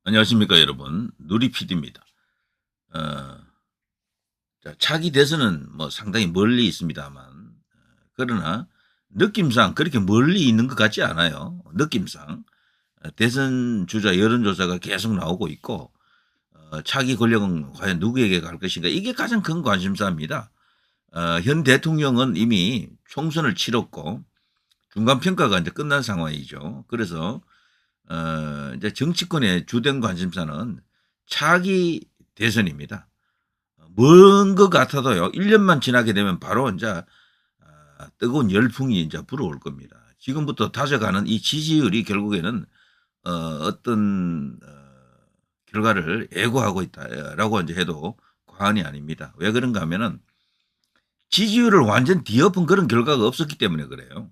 안녕하십니까 여러분. 누리 PD입니다. 어, 차기 대선은 뭐 상당히 멀리 있습니다만 그러나 느낌상 그렇게 멀리 있는 것 같지 않아요. 느낌상 대선 주자 여론조사가 계속 나오고 있고 차기 권력은 과연 누구에게 갈 것인가 이게 가장 큰 관심사입니다. 현 대통령은 이미 총선을 치렀고 중간평가가 이제 끝난 상황이죠. 그래서 이제 정치권의 주된 관심사는 차기 대선입니다. 먼 것 같아도요. 1 년만 지나게 되면 바로 인제 뜨거운 열풍이 인제 불어올 겁니다. 지금부터 다져가는 이 지지율이 결국에는 어떤 결과를 예고하고 있다라고 인제 해도 과언이 아닙니다. 왜 그런가 하면은 지지율을 완전 뒤엎은 그런 결과가 없었기 때문에 그래요.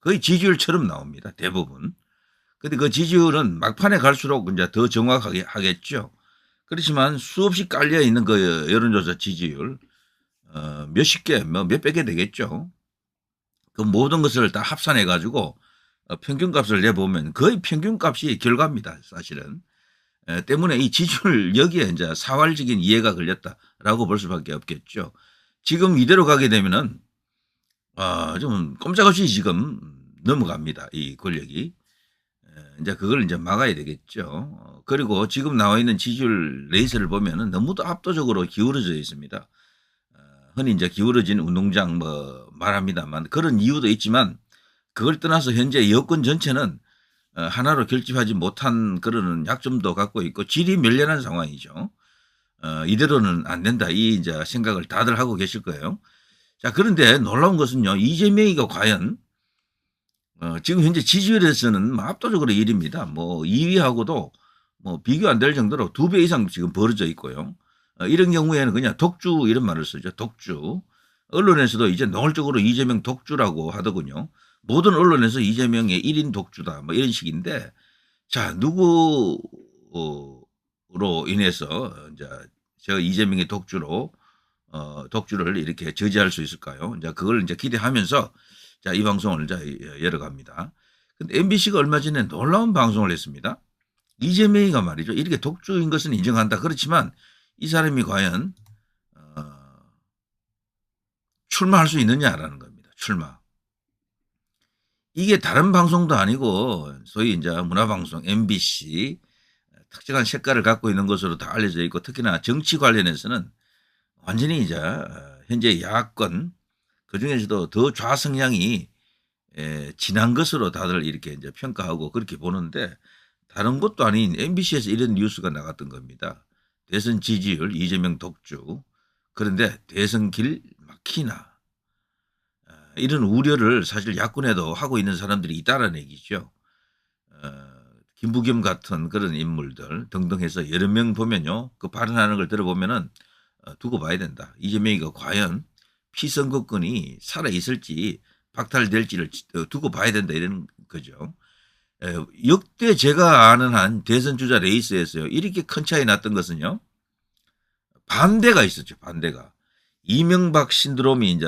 거의 지지율처럼 나옵니다, 대부분. 근데 그 지지율은 막판에 갈수록 인제 더 정확하게 하겠죠. 그렇지만 수없이 깔려 있는 그 여론조사 지지율 몇십 개 뭐 몇백 개 되겠죠. 그 모든 것을 다 합산해 가지고 평균값을 내 보면 거의 평균값이 결과입니다 사실은. 때문에 이 지지율 여기에 인제 사활적인 이해가 걸렸다라고 볼 수밖에 없겠죠. 지금 이대로 가게 되면은 좀 꼼짝없이 지금 넘어갑니다 이 권력이. 인제 그걸 인제 막아야 되겠죠. 그리고 지금 나와 있는 지지율 레이스를 보면은 너무도 압도적으로 기울어져 있습니다. 흔히 인제 기울어진 운동장 뭐 말합니다만 그런 이유도 있지만 그걸 떠나서 현재 여권 전체는 하나로 결집하지 못한 그런 약점도 갖고 있고 질이 멸렬한 상황이죠. '이대로는 안 된다.' 이 인제 생각을 다들 하고 계실 거예요. 자 그런데 놀라운 것은요. 이재명이가 과연 지금 현재 지지율에서는 뭐 압도적으로 1 위입니다. 뭐 2 위하고도 뭐 비교 안 될 정도로 2배 이상 지금 벌어져 있고요. 이런 경우에는 그냥 독주 이런 말을 쓰죠, 독주. 언론에서도 이제 노골적으로 이재명 독주라고 하더군요. 모든 언론에서 이재명의 1인 독주다 뭐 이런 식인데 자 누구 로 인해서 인제 저 이재명의 독주를 이렇게 저지할 수 있을까요? 인제 그걸 인제 기대하면서 자 이 방송을 이제 열어갑니다. 근데 MBC가 얼마 전에 놀라운 방송을 했습니다. 이재명이가 말이죠. 이렇게 독주인 것은 인정한다. 그렇지만 이 사람이 과연 어 출마할 수 있느냐라는 겁니다. 출마. 이게 다른 방송도 아니고 소위 인제 문화방송 MBC 특정한 색깔을 갖고 있는 것으로 다 알려져 있고 특히나 정치 관련해서는 완전히 이제 현재 야권 그중에서도 더 좌성향이 진한 것으로 다들 이렇게 인제 평가하고 그렇게 보는데 다른 것도 아닌 MBC에서 이런 뉴스가 나갔던 겁니다. 대선 지지율 이재명 독주. 그런데 대선 길 막히나. 이런 우려를 사실 야권에도 하고 있는 사람들이 있다라는 얘기죠. 어 김부겸 같은 그런 인물들 등등 해서 여러 명 보면요. 그 발언하는 걸 들어보면은 두고 봐야 된다. 이재명이가 과연 피선거권이 살아 있을지 박탈될지를 두고 봐야 된다 이런 거죠. 역대 제가 아는 한 대선 주자 레이스에서요. 이렇게 큰 차이 났던 것은요. 반대가 있었죠, 반대가. 이명박 신드롬이 인제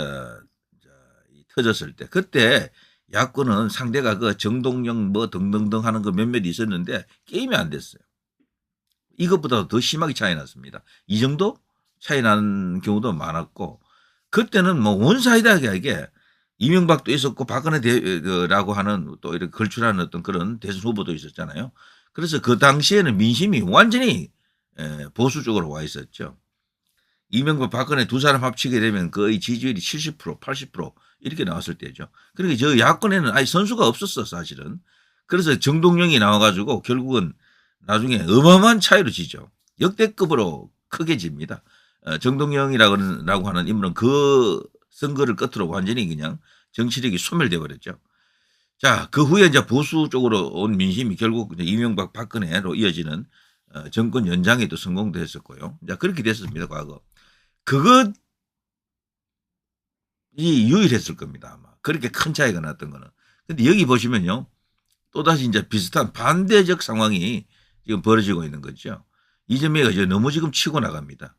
터졌을 때 그때 야권은 상대가 그 정동영 뭐 등등등 하는 거 몇몇 있었는데 게임이 안 됐어요. 이것보다 더 심하게 차이 났습니다. 이 정도 차이 나는 경우도 많았고 그때는 뭐 원사이드하게 이명박도 있었고 박근혜 라고 하는 또 이렇게 걸출하는 어떤 그런 대선 후보도 있었잖아요. 그래서 그 당시에는 민심이 완전히 보수 쪽으로 와 있었죠. 이명박 박근혜 두 사람 합치게 되면 거의 지지율이 70% 80% 이렇게 나왔을 때죠. 그러니까 저 야권에는 아예 선수가 없었어 사실은. 그래서 정동영이 나와 가지고 결국은 나중에 어마어마한 차이로 지죠. 역대급으로 크게 집니다. 정동영이라고 하는 인물은 그 선거를 끝으로 완전히 그냥 정치력이 소멸돼 버렸죠. 자 그 후에 이제 보수 쪽으로 온 민심이 결국 이제 이명박 박근혜로 이어지는 정권 연장에도 성공도 했었고요. 이제 그렇게 됐습니다 과거. 그것이 유일했을 겁니다 아마. 그렇게 큰 차이가 났던 거는. 근데 여기 보시면요. 또다시 인제 비슷한 반대적 상황이 지금 벌어지고 있는 거죠. 이재명이가 이제 너무 지금 치고 나갑니다.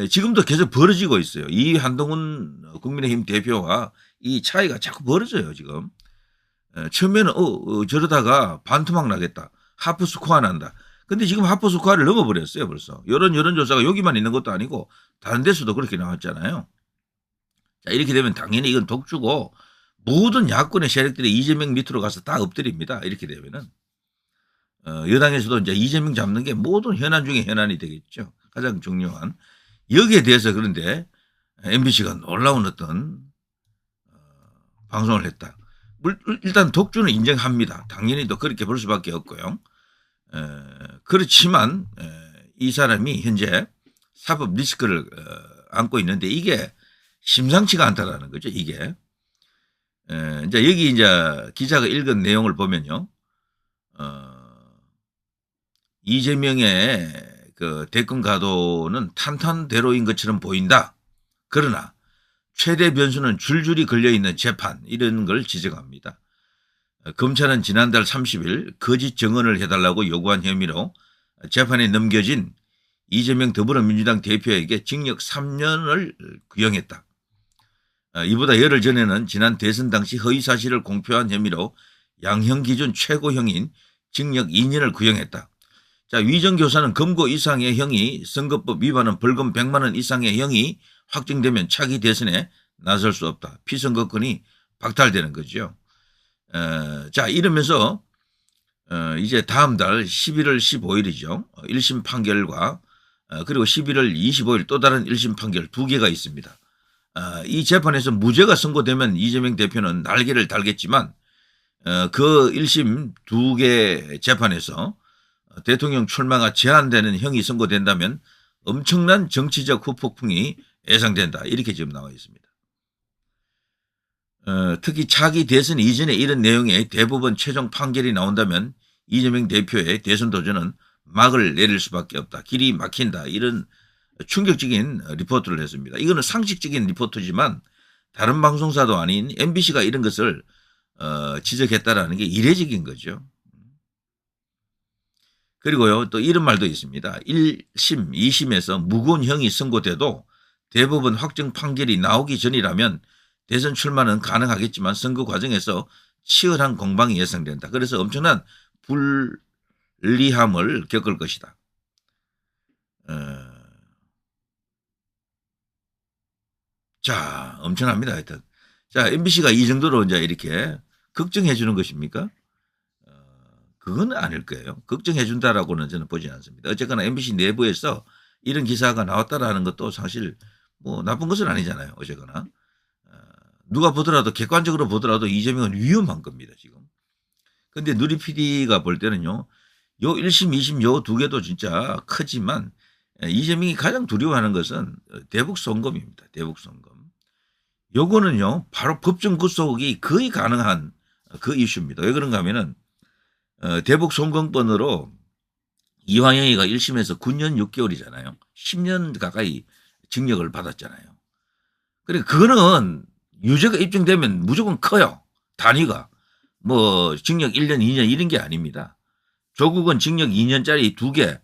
지금도 계속 벌어지고 있어요. 이 한동훈 국민의힘 대표와 이 차이가 자꾸 벌어져요 지금. 처음에는 저러다가 반토막 나겠다. 하프 스코어 난다. 근데 지금 하포스코어를 넘어버렸어요 벌써. 여론조사가 여기만 있는 것도 아니고 다른 데서도 그렇게 나왔잖아요. 자, 이렇게 되면 당연히 이건 독주고 모든 야권의 세력들이 이재명 밑으로 가서 다 엎드립니다. 이렇게 되면은 여당에서도 이제 이재명 잡는 게 모든 현안 중에 현안이 되겠죠. 가장 중요한. 여기에 대해서 그런데 MBC가 놀라운 어떤 방송을 했다. 일단 독주는 인정합니다. 당연히 또 그렇게 볼 수밖에 없고요. 그렇지만 이 사람이 현재 사법 리스크를 안고 있는데 이게 심상치가 않다라는 거죠. 이게 이제 여기 이제 기자가 읽은 내용을 보면요, 이재명의 그 대권 가도는 탄탄대로인 것처럼 보인다. 그러나 최대 변수는 줄줄이 걸려있는 재판 이런 걸 지적합니다. 검찰은 지난달 30일 거짓 증언을 해달라고 요구한 혐의로 재판에 넘겨진 이재명 더불어민주당 대표에게 징역 3년을 구형했다. 이보다 열흘 전에는 지난 대선 당시 허위사실을 공표한 혐의로 양형 기준 최고형인 징역 2년을 구형했다. 자, 위정교사는 검거 이상의 형이, 선거법 위반은 벌금 100만 원 이상의 형이 확정되면 차기 대선에 나설 수 없다. 피선거권이 박탈되는 거죠. 자, 이러면서 이제 다음 달 11월 15일이죠. 1심 판결과 그리고 11월 25일 또 다른 1심 판결 두 개가 있습니다. 이 재판에서 무죄가 선고되면 이재명 대표는 날개를 달겠지만 그 1심 두 개 재판에서 대통령 출마가 제한되는 형이 선고된다면 엄청난 정치적 후폭풍이 예상된다. 이렇게 지금 나와 있습니다. 특히 차기 대선 이전에 이런 내용의 대법원 최종 판결이 나온다면 이재명 대표의 대선 도전은 막을 내릴 수밖에 없다. 길이 막힌다. 이런 충격적인 리포트를 했습니다. 이거는 상식적인 리포트지만 다른 방송사도 아닌 MBC가 이런 것을 지적했다라는 게 이례적인 거죠. 그리고요, 또 이런 말도 있습니다. 1심, 2심에서 무거운 형이 선고돼도 대법원 확정 판결이 나오기 전이라면 대선 출마는 가능하겠지만 선거 과정에서 치열한 공방이 예상된다. 그래서 엄청난 불리함을 겪을 것이다. 자, 엄청납니다. 하여튼. 자, MBC가 이 정도로 이제 이렇게 걱정해 주는 것입니까? 그건 아닐 거예요. 걱정해 준다라고는 저는 보지 않습니다. 어쨌거나 MBC 내부에서 이런 기사가 나왔다라는 것도 사실 뭐 나쁜 것은 아니잖아요. 어쨌거나. 누가 보더라도 객관적으로 보더라도 이재명은 위험한 겁니다. 지금. 근데 누리 PD가 볼 때는요, 요 1심, 2심 요 두 개도 진짜 크지만 이재명이 가장 두려워하는 것은 대북 송금입니다. 대북 송금. 요거는요, 바로 법정 구속이 거의 가능한 그 이슈입니다. 왜 그런가 하면은 대북 송금건으로 이화영이가 1심에서 9년 6개월이잖아요. 10년 가까이 징역을 받았잖아요. 그러니까 그거는 유죄가 입증되면 무조건 커요. 단위가. 뭐 징역 1년 2년 이런 게 아닙니다. 조국은 징역 2년짜리 두 개.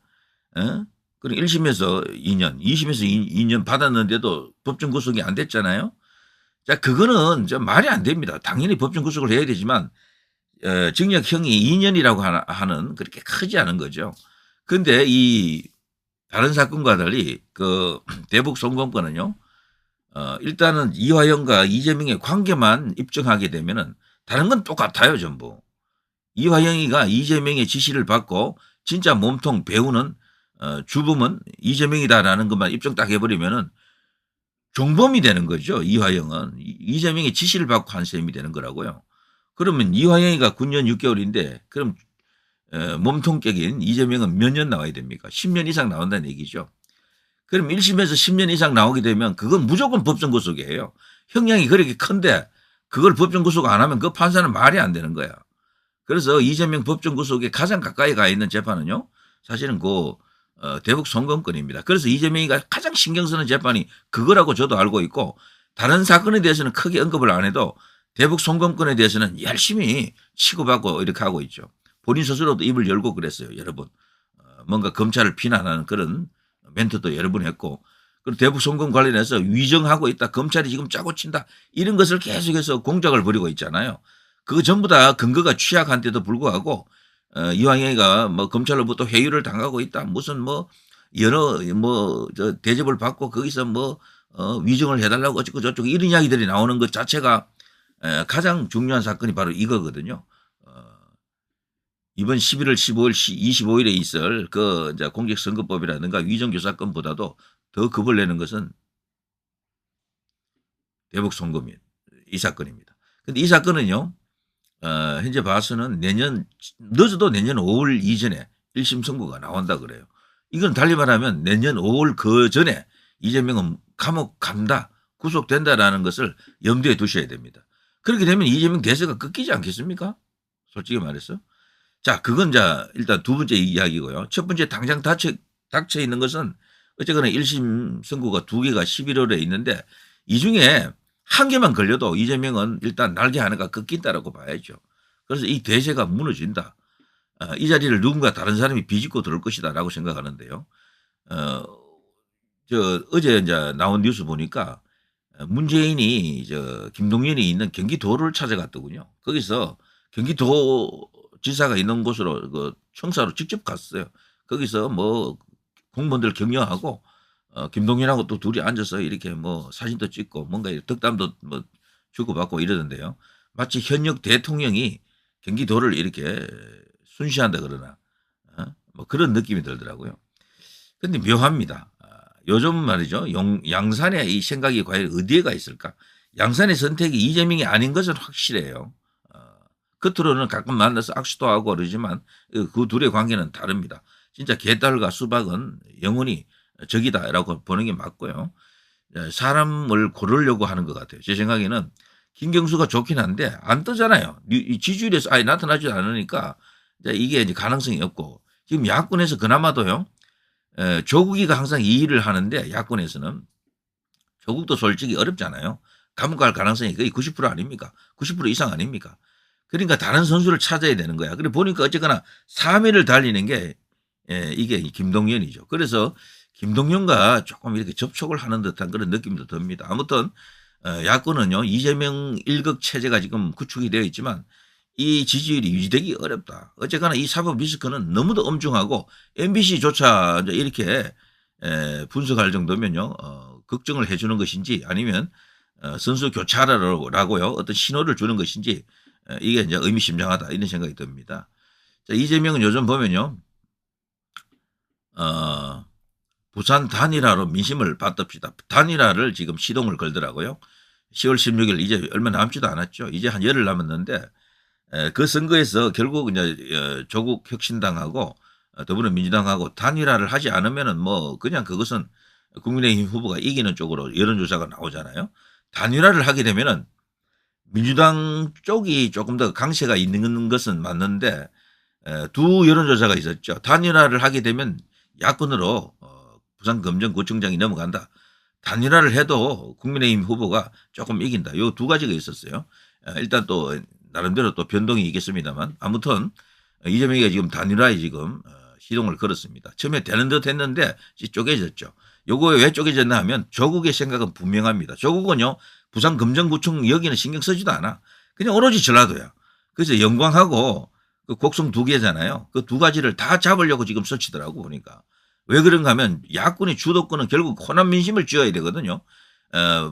그리고 1심에서 2년, 2심에서 2년 받았는데도 법정 구속이 안 됐잖아요. 자, 그거는 좀 말이 안 됩니다. 당연히 법정 구속을 해야 되지만 징역형이 2년이라고 하는 그렇게 크지 않은 거죠. 근데 이 다른 사건과 달리 그 대북 송금건은요, 일단은 이화영과 이재명의 관계만 입증하게 되면은 다른 건 똑같아요, 전부. 이화영이가 이재명의 지시를 받고 진짜 몸통 배우는 주범은 이재명이다라는 것만 입증 딱 해버리면은 종범이 되는 거죠. 이화영은 이재명의 지시를 받고 한 셈이 되는 거라고요. 그러면 이화영이가 9년 6개월인데 그럼 몸통 깨긴 이재명은 몇 년 나와야 됩니까? 10년 이상 나온다는 얘기죠. 그럼 1심에서 10년 이상 나오게 되면 그건 무조건 법정 구속이에요. 형량이 그렇게 큰데 그걸 법정 구속 안 하면 그 판사는 말이 안 되는 거야. 그래서 이재명 법정 구속에 가장 가까이 가 있는 재판은요, 사실은 그 대북 송금건입니다. 그래서 이재명이가 가장 신경 쓰는 재판이 그거라고 저도 알고 있고 다른 사건에 대해서는 크게 언급을 안 해도 대북 송금건에 대해서는 열심히 치고받고 이렇게 하고 있죠. 본인 스스로도 입을 열고 그랬어요. 여러 번. 뭔가 검찰을 비난하는 그런 멘트도 여러 번 했고, 그리고 대북 송금 관련해서 위정하고 있다. 검찰이 지금 짜고 친다. 이런 것을 계속해서 공작을 벌이고 있잖아요. 그거 전부 다 근거가 취약한데도 불구하고 이왕이가 뭐 검찰로부터 회유를 당하고 있다. 무슨 뭐 여러 뭐 저 대접을 받고 거기서 뭐 위증을 해달라고 어쩌고 저쩌고 이런 이야기들이 나오는 것 자체가 가장 중요한 사건이 바로 이거거든요. 이번 11월 15일, 25일에 있을 그 이제 공직선거법이라든가 위정교사건보다도 더 겁을 내는 것은 대북 송금입니다. 이 사건입니다. 근데 이 사건은요, 현재 봐서는 늦어도 내년 5월 이전에 1심 선고가 나온다 그래요. 이건 달리 말하면 내년 5월 그 전에 이재명은 감옥 간다, 구속된다라는 것을 염두에 두셔야 됩니다. 그렇게 되면 이재명 대세가 끊기지 않겠습니까? 솔직히 말해서. 자, 그건 자, 일단 두 번째 이야기고요. 첫 번째 당장 닥쳐 있는 것은 어쨌거나 1심 선고가 2개가 11월에 있는데 이 중에 한 개만 걸려도 이재명은 일단 날개 하나가 꺾인다라고 봐야죠. 그래서 이 대세가 무너진다. 이 자리를 누군가 다른 사람이 비집고 들어올 것이다라고 생각하는데요. 어제 이제 나온 뉴스 보니까 문재인이 김동연이 있는 경기도를 찾아갔더군요. 거기서 경기도 지사가 있는 곳으로 그 청사로 직접 갔어요. 거기서 뭐 공무원들 격려하고 김동연하고 또 둘이 앉아서 이렇게 뭐 사진도 찍고 뭔가 덕담도 뭐 주고받고 이러던데요. 마치 현역 대통령이 경기도를 이렇게 순시한다 그러나 뭐 그런 느낌이 들더라고요. 근데 묘합니다. 요즘 말이죠. 양산의 이 생각이 과연 어디에 가 있을까? 양산의 선택이 이재명이 아닌 것은 확실해요. 겉으로는 가끔 만나서 악수도 하고 그러지만 그 둘의 관계는 다릅니다. 진짜 개딸과 수박은 영원히 적이다라고 보는 게 맞고요. 사람을 고르려고 하는 것 같아요. 제 생각에는 김경수가 좋긴 한데 안 뜨잖아요. 지지율에서 아예 나타나지 않으니까 이게 이제 가능성이 없고 지금 야권에서 그나마도요. 조국이가 항상 이 일을 하는데 야권에서는 조국도 솔직히 어렵잖아요. 감옥 갈 가능성이 거의 90% 아닙니까? 90% 이상 아닙니까? 그러니까 다른 선수를 찾아야 되는 거야. 그래 보니까 어쨌거나 3위를 달리는 게 이게 김동연이죠. 그래서 김동연과 조금 이렇게 접촉을 하는 듯한 그런 느낌도 듭니다. 아무튼 야권은요. 이재명 일극 체제가 지금 구축이 되어 있지만 이 지지율이 유지되기 어렵다. 어쨌거나 이 사법 리스크는 너무도 엄중하고 MBC조차 이렇게 분석할 정도면요. 걱정을 해 주는 것인지 아니면 선수 교체하라고요. 어떤 신호를 주는 것인지 이게 이제 의미심장하다 이런 생각이 듭니다. 자, 이재명은 요즘 보면요. 부산 단일화로 민심을 받듭시다. 단일화를 지금 시동을 걸더라고요. 10월 16일 이제 얼마 남지도 않았죠. 이제 한 열흘 남았는데 그 선거에서 결국 이제 조국 혁신당하고 더불어민주당하고 단일화를 하지 않으면은 뭐 그냥 그것은 국민의힘 후보가 이기는 쪽으로 여론조사가 나오잖아요. 단일화를 하게 되면은 민주당 쪽이 조금 더 강세가 있는 것은 맞는데 두 여론조사가 있었죠. 단일화를 하게 되면 야권으로 부산검정구청장이 넘어간다. 단일화를 해도 국민의힘 후보가 조금 이긴다. 요 두 가지가 있었어요. 일단 또 나름대로 또 변동이 있겠습니다만 아무튼 이재명이가 지금 단일화에 지금 시동을 걸었습니다. 처음에 되는 듯 했는데 쪼개졌죠. 요거 왜 쪼개졌나 하면 조국의 생각은 분명합니다. 조국은요 부산검정구청 여기는 신경 쓰지도 않아. 그냥 오로지 전라도야. 그래서 영광하고 그 곡성 2개잖아요. 그 두 가지를 다 잡으려고 지금 설치더라고 보니까. 왜 그런가 하면 야권의 주도권은 결국 호남 민심을 쥐어야 되거든요.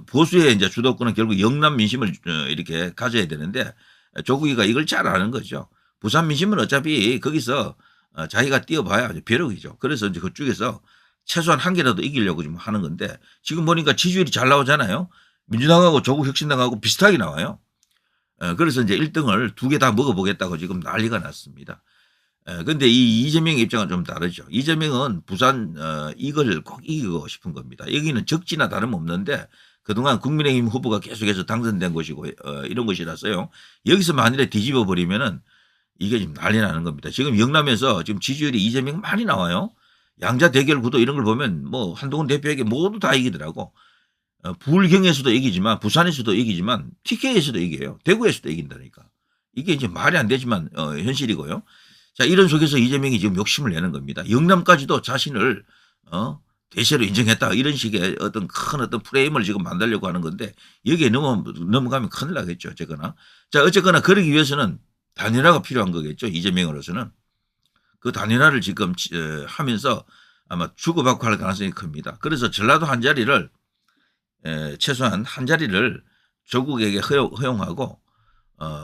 보수의 이제 주도권은 결국 영남 민심을 이렇게 가져야 되는데 조국이가 이걸 잘 아는 거죠. 부산 민심은 어차피 거기서 자기가 뛰어봐야 벼락이죠. 그래서 이제 그쪽에서 최소한 한 개라도 이기려고 지금 하는 건데 지금 보니까 지지율이 잘 나오잖아요. 민주당하고 조국혁신당하고 비슷하게 나와요. 그래서 이제 1등을 2개 다 먹어보겠다고 지금 난리가 났습니다. 그런데 이 이재명의 입장은 좀 다르죠. 이재명은 부산 이걸 꼭 이기고 싶은 겁니다. 여기는 적지나 다름없는데 그동안 국민의힘 후보가 계속해서 당선된 곳이고 이런 것이라서요. 여기서 만일에 뒤집어 버리면은 이게 지금 난리 나는 겁니다. 지금 영남에서 지금 지지율이 이재명 많이 나와요. 양자 대결 구도 이런 걸 보면 뭐 한동훈 대표에게 모두 다 이기더라고. 부울경에서도 이기지만 부산에서도 이기지만 TK에서도 이겨요. 대구에서도 이긴다니까. 이게 이제 말이 안 되지만 현실이고요. 자, 이런 속에서 이재명이 지금 욕심을 내는 겁니다. 영남까지도 자신을 대세로 인정했다. 이런 식의 어떤 큰 어떤 프레임을 지금 만들려고 하는 건데 여기에 넘어가면 큰일 나겠죠. 어쨌거나. 자, 어쨌거나 그러기 위해서는 단일화가 필요한 거겠죠. 이재명으로서는. 그 단일화를 지금 하면서 아마 주고받고 할 가능성이 큽니다. 그래서 전라도 한 자리를 최소한 한 자리를 조국에게 허용하고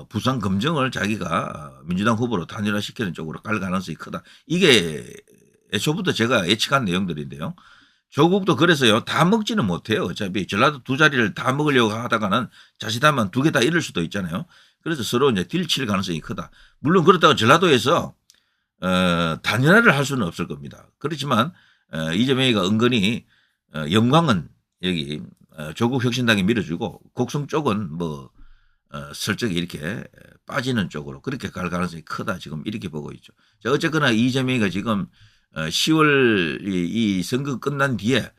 부산 검정을 자기가 민주당 후보로 단일화시키는 쪽으로 갈 가능성이 크다. 이게 애초부터 제가 예측한 내용들인데요. 조국도 그래서요. 다 먹지는 못해요. 어차피 전라도 두 자리를 다 먹으려고 하다가는 자칫하면 두 개 다 잃을 수도 있잖아요. 그래서 서로 이제 딜칠 가능성이 크다. 물론 그렇다고 전라도에서 단일화를 할 수는 없을 겁니다. 그렇지만 이재명이가 은근히 영광은 여기 조국 혁신당에 밀어주고 곡성 쪽은 뭐 슬쩍 이렇게 빠지는 쪽으로 그렇게 갈 가능성이 크다. 지금 이렇게 보고 있죠. 자, 어쨌거나 이재명이가 지금 10월 이 선거 끝난 뒤에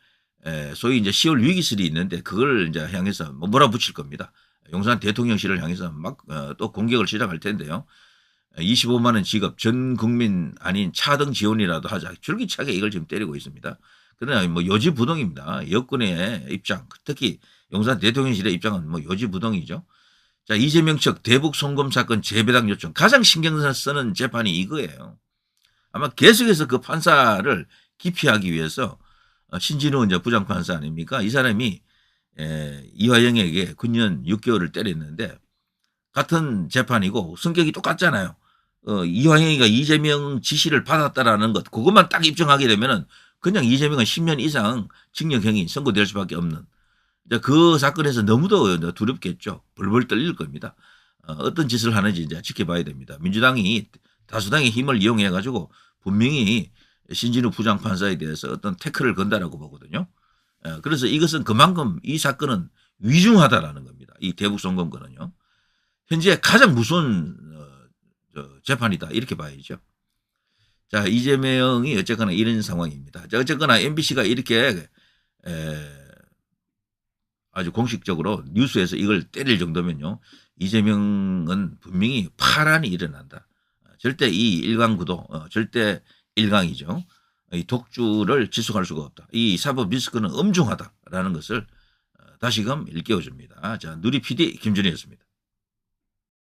소위 이제 10월 위기설이 있는데 그걸 이제 향해서 뭐 몰아붙일 겁니다. 용산 대통령실을 향해서 막 또 공격을 시작할 텐데요. 25만 원 지급, 전 국민 아닌 차등 지원이라도 하자. 줄기차게 이걸 지금 때리고 있습니다. 그러나 뭐 요지부동입니다. 여권의 입장, 특히 용산 대통령실의 입장은 뭐 요지부동이죠. 자, 이재명 측 대북 송금 사건 재배당 요청 가장 신경 쓰는 재판이 이거예요. 아마 계속해서 그 판사를 기피하기 위해서 신진우 이제 부장판사 아닙니까? 이 사람이 이화영에게 9년 6개월을 때렸는데 같은 재판이고 성격이 똑같잖아요. 이화영이가 이재명 지시를 받았다라는 것 그것만 딱 입증하게 되면은 그냥 이재명은 10년 이상 징역형이 선고될 수밖에 없는 그 사건에서 너무도 두렵겠죠. 벌벌 떨릴 겁니다. 어떤 짓을 하는지 이제 지켜봐야 됩니다. 민주당이 다수당의 힘을 이용해 가지고 분명히 신진우 부장판사에 대해서 어떤 태클을 건다라고 보거든요. 그래서 이것은 그만큼 이 사건은 위중하다라는 겁니다. 이 대북 송금건은요. 현재 가장 무서운 재판이다 이렇게 봐야죠. 자, 이재명이 어쨌거나 이런 상황입니다. 자, 어쨌거나 MBC가 이렇게 아주 공식적으로 뉴스에서 이걸 때릴 정도면요. 이재명은 분명히 파란이 일어난다. 절대 이 일강구도 절대 일강이죠. 이 독주를 지속할 수가 없다. 이 사법 리스크는 엄중하다라는 것을 다시금 일깨워줍니다. 자, 누리 PD 김준희였습니다.